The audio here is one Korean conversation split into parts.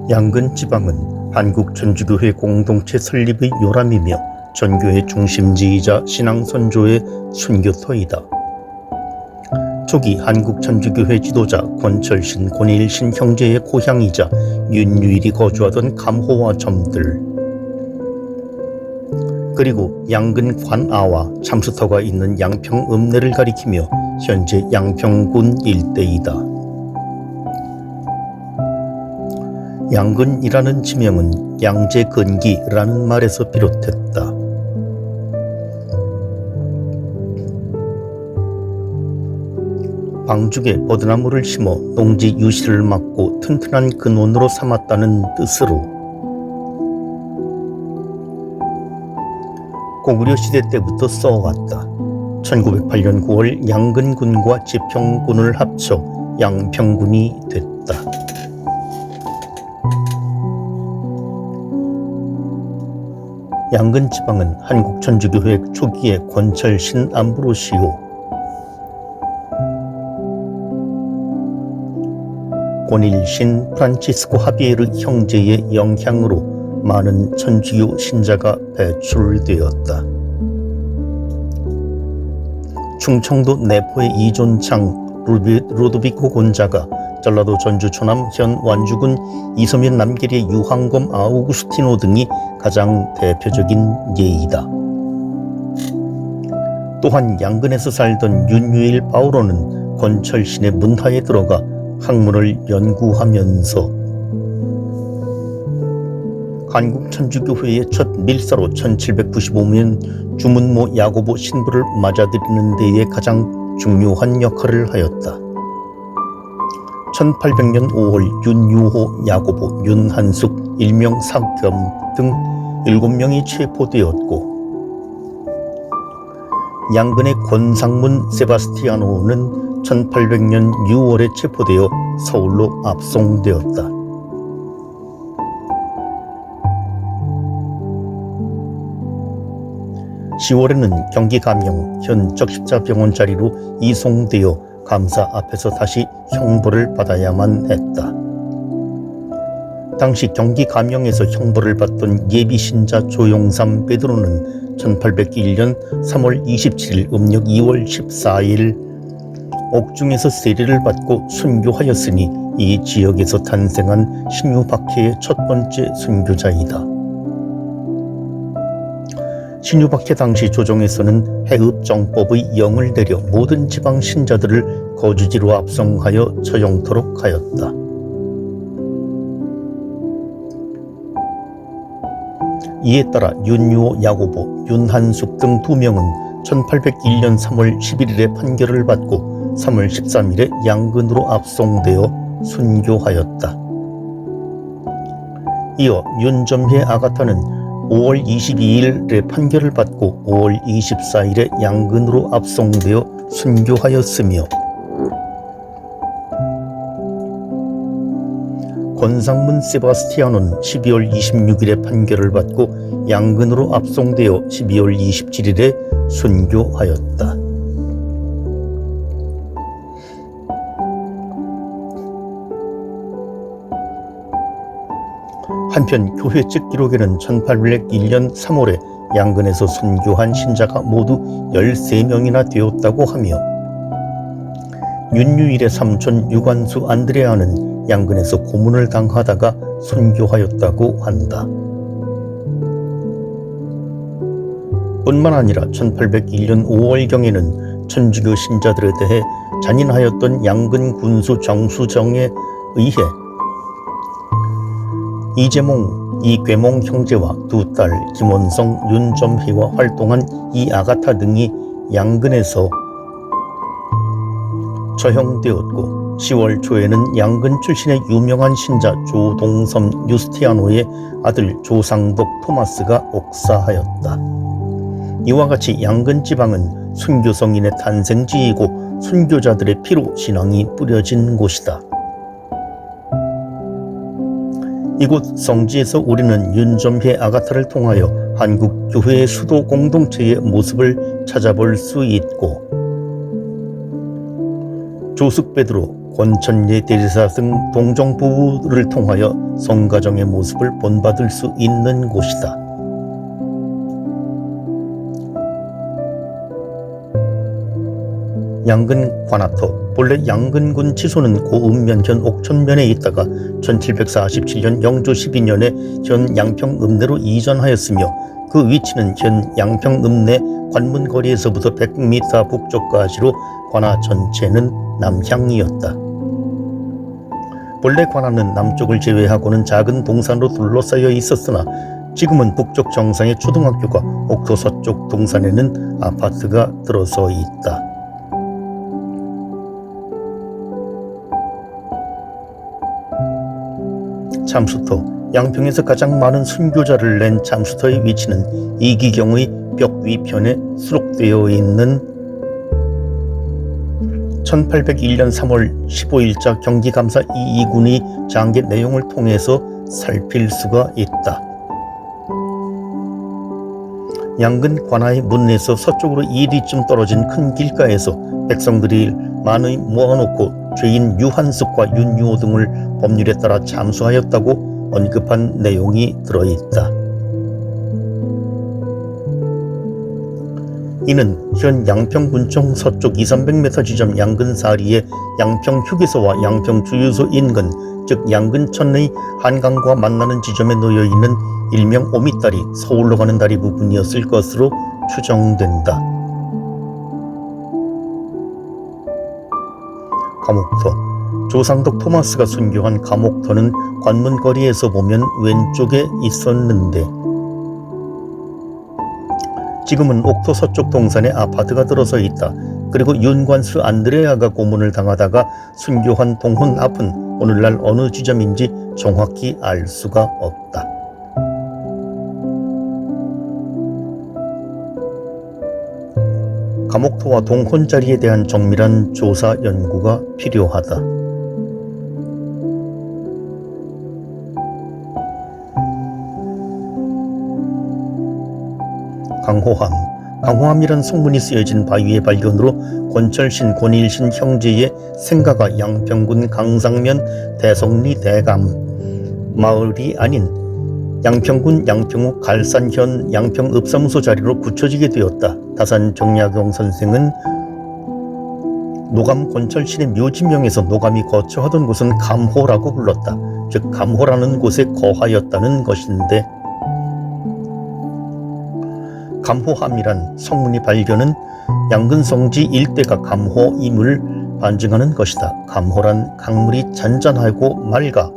양근 지방은 한국 천주교회 공동체 설립의 요람이며 전교의 중심지이자 신앙선조의 순교터이다. 초기 한국 천주교회 지도자 권철신, 권일신 형제의 고향이자 윤유일이 거주하던 감호와 점들, 그리고 양근 관아와 참수터가 있는 양평 읍내를 가리키며 현재 양평군 일대이다. 양근이라는 지명은 양재근기라는 말에서 비롯했다. 방죽에 버드나무를 심어 농지 유실을 막고 튼튼한 근원으로 삼았다는 뜻으로 고구려 시대 때부터 써왔다. 1908년 9월 양근군과 지평군을 합쳐 양평군이 됐다. 양근 지방은 한국 천주교회 초기의 권철신 암브로시오, 권일신 프란치스코 하비에르 형제의 영향으로 많은 천주교 신자가 배출되었다. 충청도 내포의 이존창 루도비코 곤자가, 전라도 전주 초남 현 완주군 이서면 남계리의 유황검 아우구스티노 등이 가장 대표적인 예이다. 또한 양근에서 살던 윤유일 바오로는 권철신의 문화에 들어가 학문을 연구하면서 한국 천주교회의 첫 밀사로 1795년 주문모 야고보 신부를 맞아들이는 데에 가장 중요한 역할을 하였다. 1800년 5월 윤유호, 야고보, 윤한숙, 일명 사겸 등 7명이 체포되었고, 양근의 권상문 세바스티아노는 1800년 6월에 체포되어 서울로 압송되었다. (10월에는) 경기 감영 현 적십자병원 자리로 이송되어 감사 앞에서 다시 형벌을 받아야만 했다. 당시 경기 감영에서 형벌을 받던 예비신자 조용삼 베드로는 1801년 3월 27일 음력 2월 14일 옥중에서 세례를 받고 순교하였으니 이 지역에서 탄생한 신유박해의 첫 번째 순교자이다. 신유박해 당시 조정에서는 해읍정법의 영을 내려 모든 지방 신자들을 거주지로 압송하여 처형토록 하였다. 이에 따라 윤유호, 야고보, 윤한숙 등 2명은 1801년 3월 11일에 판결을 받고 3월 13일에 양근으로 압송되어 순교하였다. 이어 윤점회 아가타는 5월 22일에 판결을 받고 5월 24일에 양근으로 압송되어 순교하였으며, 권상문 세바스티아노는 12월 26일에 판결을 받고 양근으로 압송되어 12월 27일에 순교하였다. 한편 교회 측 기록에는 1801년 3월에 양근에서 순교한 신자가 모두 13명이나 되었다고 하며, 윤유일의 삼촌 유관수 안드레아는 양근에서 고문을 당하다가 순교하였다고 한다. 뿐만 아니라 1801년 5월경에는 천주교 신자들에 대해 잔인하였던 양근 군수 정수정에 의해 이재몽, 이괴몽 형제와 두 딸 김원성, 윤점희와 활동한 이아가타 등이 양근에서 처형되었고, 10월 초에는 양근 출신의 유명한 신자 조동섬 유스티아노의 아들 조상덕 토마스가 옥사하였다. 이와 같이 양근 지방은 순교성인의 탄생지이고 순교자들의 피로 신앙이 뿌려진 곳이다. 이곳 성지에서 우리는 윤점회 아가타를 통하여 한국 교회의 수도 공동체의 모습을 찾아볼 수 있고, 조숙 베드로, 권천예 대리사 등 동정 부부를 통하여 성가정의 모습을 본받을 수 있는 곳이다. 양근 관아터, 본래 양근군 지소는 고읍면 현 옥천면에 있다가 1747년 영조 12년에 현 양평읍내로 이전하였으며 그 위치는 현 양평읍내 관문거리에서부터 100m 북쪽까지로 관아 전체는 남향이었다. 본래 관아는 남쪽을 제외하고는 작은 동산으로 둘러싸여 있었으나 지금은 북쪽 정상에 초등학교가, 옥토 서쪽 동산에는 아파트가 들어서 있다. 참수터, 양평에서 가장 많은 순교자를 낸 참수터의 위치는 이기경의 벽 위편에 수록되어 있는 1801년 3월 15일자 경기감사 이이군의 장계 내용을 통해서 살필 수가 있다. 양근 관아의 문에서 서쪽으로 2리쯤 떨어진 큰 길가에서 백성들이 많이 모아놓고 죄인 유한습과 윤유호 등을 법률에 따라 참수하였다고 언급한 내용이 들어있다. 이는 현 양평군청 서쪽 200~300m 지점 양근사리의 양평휴게소와 양평주유소 인근, 즉 양근천의 한강과 만나는 지점에 놓여있는 일명 오미다리, 서울로 가는 다리 부분이었을 것으로 추정된다. 감옥터, 조상덕 토마스가 순교한 감옥터는 관문거리에서 보면 왼쪽에 있었는데 지금은 옥토 서쪽 동산에 아파트가 들어서 있다. 그리고 윤관수 안드레아가 고문을 당하다가 순교한 동훈 앞은 오늘날 어느 지점인지 정확히 알 수가 없다. 감옥토와 동혼 자리에 대한 정밀한 조사 연구가 필요하다. 강호함, 강호함이란 속문이 쓰여진 바위의 발견으로 권철신, 권일신 형제의 생가가 양평군 강상면 대성리 대감 마을이 아닌 양평군 양평읍 갈산현 양평읍사무소 자리로 굳혀지게 되었다. 다산 정약용 선생은 노감 권철신의 묘지명에서 노감이 거처하던 곳은 감호라고 불렀다. 즉 감호라는 곳에 거하였다는 것인데 감호함이란 성문이 발견은 양근성지 일대가 감호임을 반증하는 것이다. 감호란 강물이 잔잔하고 맑아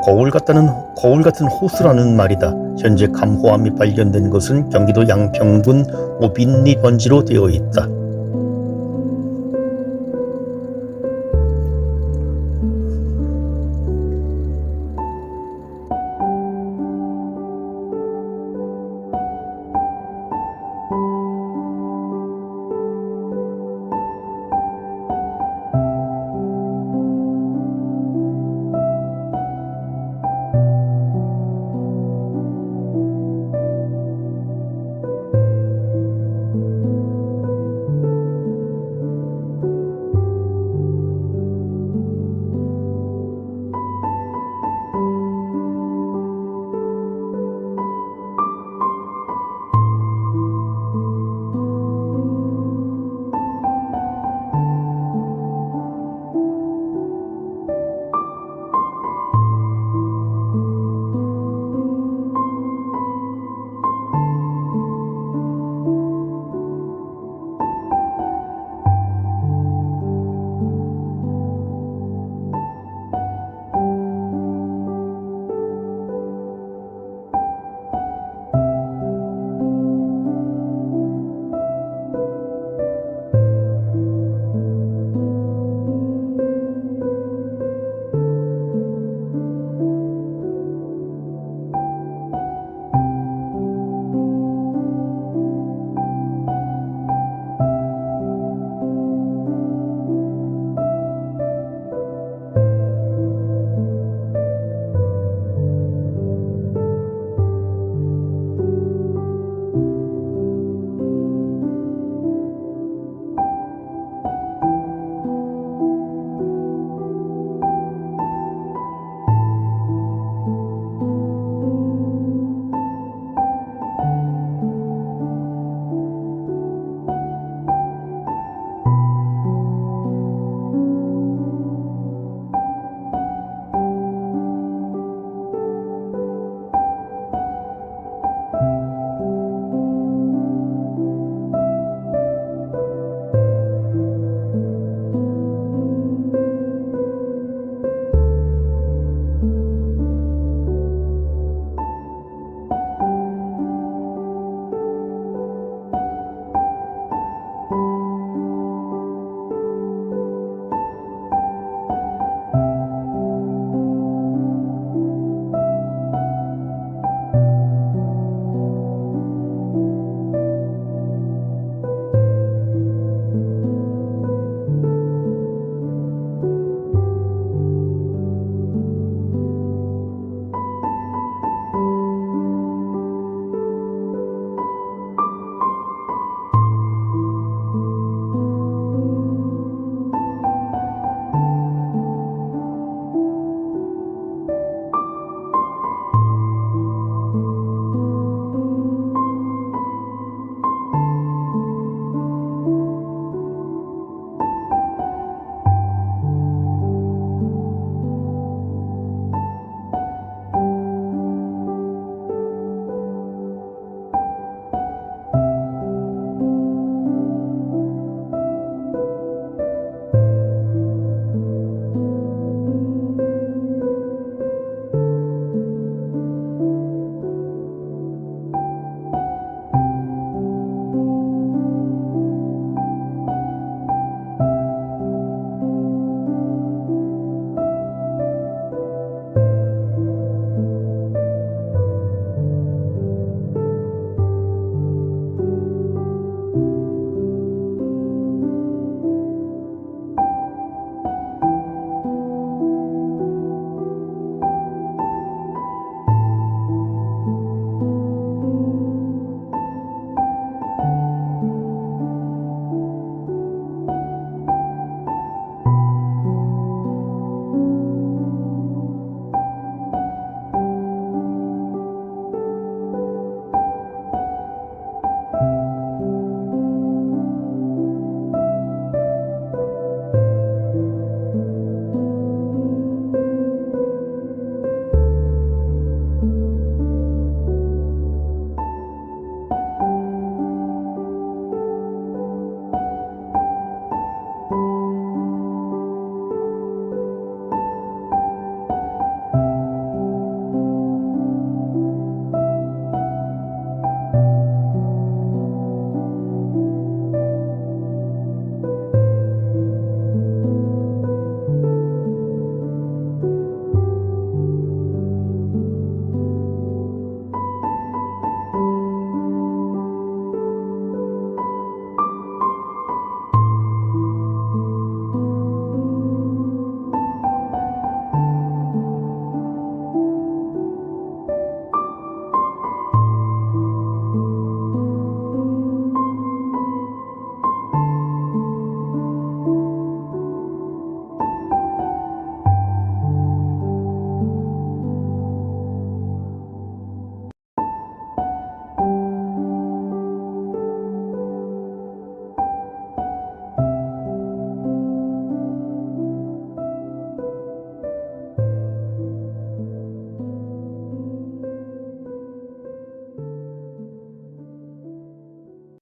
거울 같은 호수라는 말이다. 현재 감호함이 발견된 것은 경기도 양평군 오빈리 번지로 되어 있다.